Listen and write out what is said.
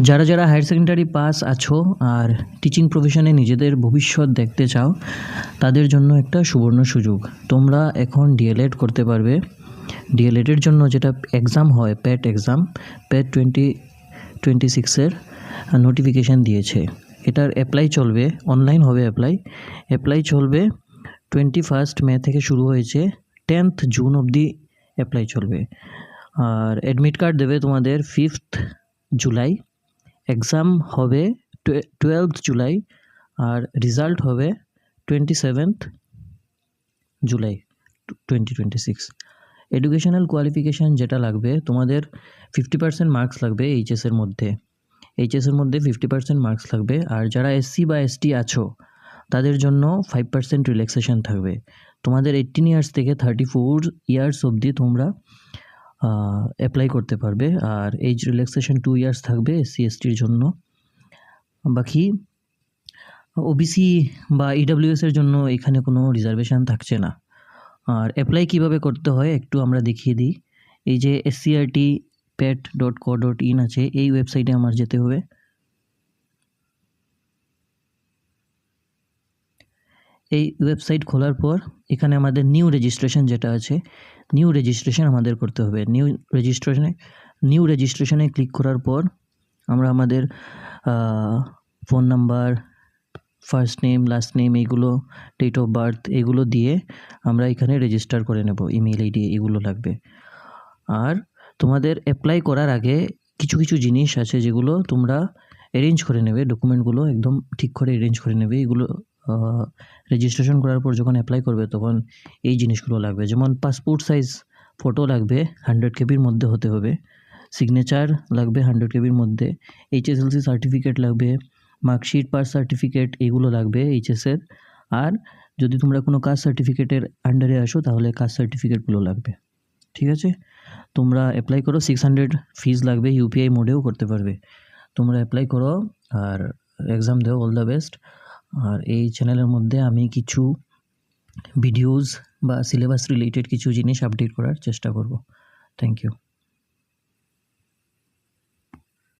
যারা যারা higher secondary pass আছো আর টিচিং প্রফেশনে নিজেদের ভবিষ্যৎ দেখতে চাও, তাদের জন্য একটা সুবর্ণ সুযোগ। তোমরা এখন ডিএলএড করতে পারবে। ডিএলএডের জন্য যেটা এক্সাম হয়, প্যাট এক্সাম, প্যাট 2026-এর নোটিফিকেশান দিয়েছে। এটার অ্যাপ্লাই চলবে, অনলাইন হবে অ্যাপ্লাই চলবে 21 মে থেকে শুরু হয়েছে, 10 জুন অবধি অ্যাপ্লাই চলবে। আর অ্যাডমিট কার্ড দেবে তোমাদের 5 জুলাই, এক্সাম হবে 12 জুলাই, আর রেজাল্ট হবে 27 জুলাই 2026। এডুকেশনাল কোয়ালিফিকেশান যেটা লাগবে, তোমাদের 50% মার্কস লাগবে এইচএসের মধ্যে 50% মার্কস লাগবে। আর যারা এসসি বা এসটি আছো, তাদের জন্য 5% রিল্যাক্সেশন থাকবে। তোমাদের 18 ইয়ার্স থেকে 34 ইয়ার্স অবধি তোমরা অ্যাপ্লাই করতে পারবে। আর এজ রিল্যাক্সেশন 2 ইয়ার্স থাকবে এসসি এসটির জন্য। বাকি ওবিসি বা ইডাব্লিউএসের জন্য এখানে কোনো রিজার্ভেশন থাকছে না। আর অ্যাপ্লাই কীভাবে করতে হয় একটু আমরা দেখিয়ে দিই। এই যে scrtpet.co.in আছে, এই ওয়েবসাইটে আমার যেতে হবে। এই ওয়েবসাইট খোলার পর এখানে আমাদের নিউ রেজিস্ট্রেশন যেটা আছে, নিউ রেজিস্ট্রেশন আমাদের করতে হবে। নিউ রেজিস্ট্রেশনে ক্লিক করার পর আমরা আমাদের phone number, first name, last name, এগুলো, ডেট অফ বার্থ, এগুলো দিয়ে আমরা এখানে রেজিস্টার করে নেব। ইমেল আইডি এগুলো লাগবে। আর তোমাদের অ্যাপ্লাই করার আগে কিছু কিছু জিনিস আছে যেগুলো তোমরা অ্যারেঞ্জ করে নেবে, ডকুমেন্টগুলো একদম ঠিক করে অ্যারেঞ্জ করে নেবে। এগুলো রেজিস্ট্রেশন করার পর যখন অ্যাপ্লাই করবে তখন এই জিনিসগুলো লাগবে। যেমন পাসপোর্ট সাইজ ফটো লাগবে, 100 কেবির মধ্যে হতে হবে। সিগনেচার লাগবে 100 কেবির মধ্যে। এইচএসএলসি সার্টিফিকেট লাগবে, মার্কশিট, পাস সার্টিফিকেট, এগুলো লাগবে এইচএসের। আর যদি তোমরা কোনো কাস্ট সার্টিফিকেটের আন্ডারে আসো তাহলে কাস্ট সার্টিফিকেটগুলো লাগবে। ঠিক আছে, তোমরা অ্যাপ্লাই করো। 600 ফিজ লাগবে, ইউপিআই মোডেও করতে পারবে। তোমরা অ্যাপ্লাই করো আর এক্সাম দাও। All the best. আর এই চ্যানেলের মধ্যে আমি কিছু ভিডিওস বা সিলেবাস রিলেটেড কিছু জিনিস আপডেট করার চেষ্টা করব। Thank you.